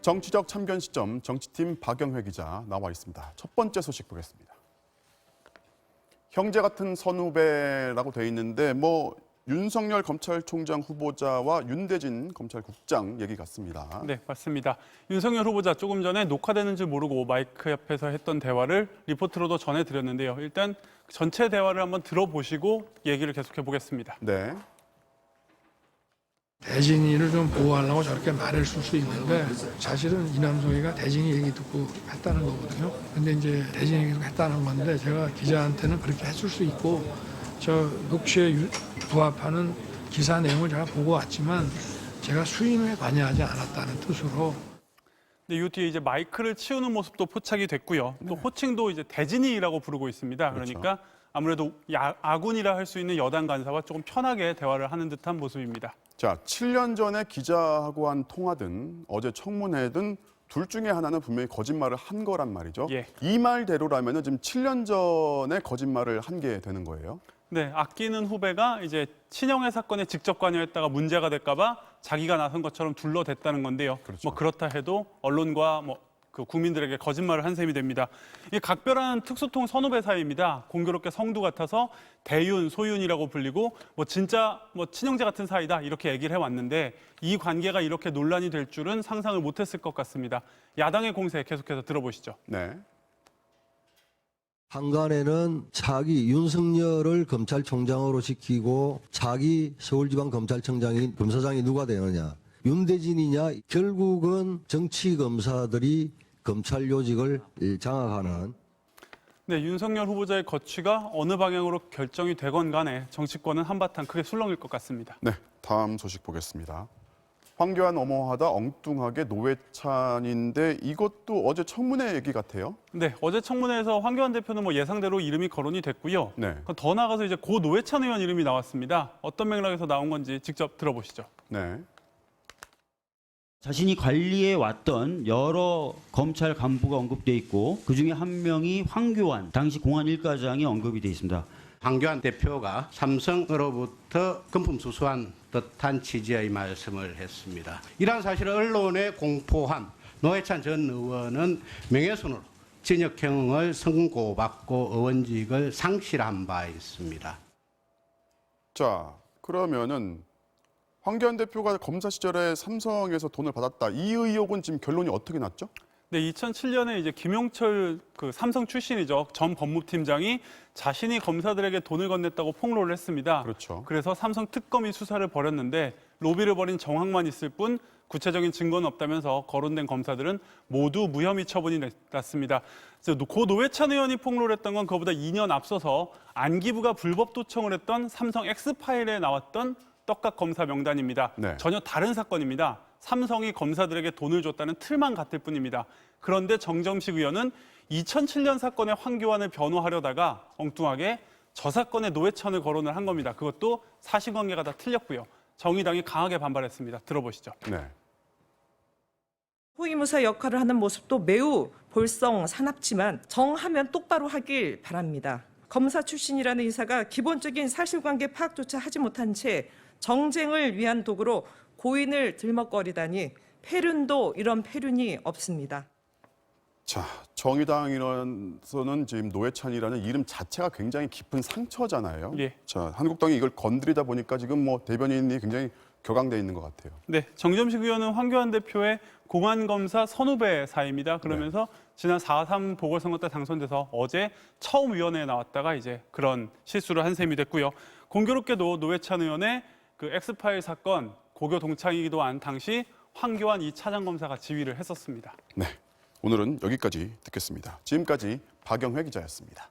정치적 참견 시점 정치팀 박영회 기자 나와 있습니다. 첫 번째 소식 보겠습니다. 형제 같은 선후배라고 돼 있는데 윤석열 검찰총장 후보자와 윤대진 검찰국장 얘기 같습니다. 네, 맞습니다. 윤석열 후보자 조금 전에 녹화되는 줄 모르고 마이크 옆에서 했던 대화를 리포트로도 전해드렸는데요. 일단 전체 대화를 한번 들어보시고 얘기를 계속해 보겠습니다. 네. 대진이를 좀 보호하려고 저렇게 말을 쓸 수 있는데 사실은 이남석이가 대진이 얘기 듣고 했다는 거거든요. 근데 이제 대진이 얘기 듣고 했다는 건데 제가 기자한테는 그렇게 했을 수 있고 저 녹취에 부합하는 기사 내용을 제가 보고 왔지만 제가 수임에 관여하지 않았다는 뜻으로. 네, 이 뒤에 이제 마이크를 치우는 모습도 포착이 됐고요. 또 호칭도 이제 대진이라고 부르고 있습니다. 그렇죠. 그러니까 아무래도 아군이라 할 수 있는 여당 간사와 조금 편하게 대화를 하는 듯한 모습입니다. 자, 7년 전에 기자하고 한 통화든 어제 청문회든 둘 중에 하나는 분명히 거짓말을 한 거란 말이죠. 예. 이 말대로라면 지금 7년 전에 거짓말을 한 게 되는 거예요. 네, 아끼는 후배가 이제 친형의 사건에 직접 관여했다가 문제가 될까봐 자기가 나선 것처럼 둘러댔다는 건데요. 그렇죠. 그렇다 해도 언론과 그 국민들에게 거짓말을 한 셈이 됩니다. 이 각별한 특수통 선후배 사이입니다. 공교롭게 성도 같아서 대윤, 소윤이라고 불리고 진짜 친형제 같은 사이다 이렇게 얘기를 해왔는데 이 관계가 이렇게 논란이 될 줄은 상상을 못했을 것 같습니다. 야당의 공세 계속해서 들어보시죠. 네. 한간에는 차기 윤석열을 검찰총장으로 시키고 차기 서울지방검찰청장인 검사장이 누가 되느냐. 윤대진이냐. 결국은 정치검사들이 검찰 요직을 장악하는. 네, 윤석열 후보자의 거취가 어느 방향으로 결정이 되건 간에 정치권은 한바탕 크게 술렁일 것 같습니다. 네, 다음 소식 보겠습니다. 황교안 엄호하다 엉뚱하게 노회찬인데 이것도 어제 청문회 얘기 같아요. 네, 어제 청문회에서 황교안 대표는 예상대로 이름이 거론이 됐고요. 네. 더 나아가서 이제 고 노회찬 의원 이름이 나왔습니다. 어떤 맥락에서 나온 건지 직접 들어보시죠. 네. 자신이 관리해 왔던 여러 검찰 간부가 언급돼 있고 그중에 한 명이 황교안 당시 공안 1과장이 언급이 돼 있습니다. 황교안 대표가 삼성으로부터 금품 수수한 듯한 취지의 말씀을 했습니다. 이러한 사실을 언론에 공포한 노회찬 전 의원은 명예훼손으로 징역형을 선고받고 의원직을 상실한 바 있습니다. 자, 그러면은 황교안 대표가 검사 시절에 삼성에서 돈을 받았다. 이 의혹은 지금 결론이 어떻게 났죠? 네, 2007년에 이제 김용철 삼성 출신이죠. 전 법무팀장이 자신이 검사들에게 돈을 건넸다고 폭로를 했습니다. 그렇죠. 그래서 삼성 특검이 수사를 벌였는데 로비를 벌인 정황만 있을 뿐 구체적인 증거는 없다면서 거론된 검사들은 모두 무혐의 처분이 났습니다. 그래서 고 노회찬 의원이 폭로를 했던 건 그보다 2년 앞서서 안기부가 불법 도청을 했던 삼성 X파일에 나왔던 떡각 검사 명단입니다. 네. 전혀 다른 사건입니다. 삼성이 검사들에게 돈을 줬다는 틀만 같을 뿐입니다. 그런데 정점식 의원은 2007년 사건의 황교안을 변호하려다가 엉뚱하게 저 사건의 노회찬을 거론을 한 겁니다. 그것도 사실관계가 다 틀렸고요. 정의당이 강하게 반발했습니다. 들어보시죠. 네. 호위무사 역할을 하는 모습도 매우 볼썽사납지만 정하면 똑바로 하길 바랍니다. 검사 출신이라는 인사가 기본적인 사실관계 파악조차 하지 못한 채 정쟁을 위한 도구로 고인을 들먹거리다니 폐륜도 이런 폐륜이 없습니다. 자, 정의당에서는 지금 노회찬이라는 이름 자체가 굉장히 깊은 상처잖아요. 예. 자, 한국당이 이걸 건드리다 보니까 지금 대변인이 굉장히 격앙돼 있는 것 같아요. 네, 정점식 의원은 황교안 대표의 공안검사 선후배 사이입니다. 그러면서 지난 4.3 보궐선거 때 당선돼서 어제 처음 위원회에 나왔다가 이제 그런 실수를 한 셈이 됐고요. 공교롭게도 노회찬 의원의 엑스파일 사건 고교 동창이기도 한 당시 황교안 이 차장검사가 지휘를 했었습니다. 네, 오늘은 여기까지 듣겠습니다. 지금까지 박영회 기자였습니다.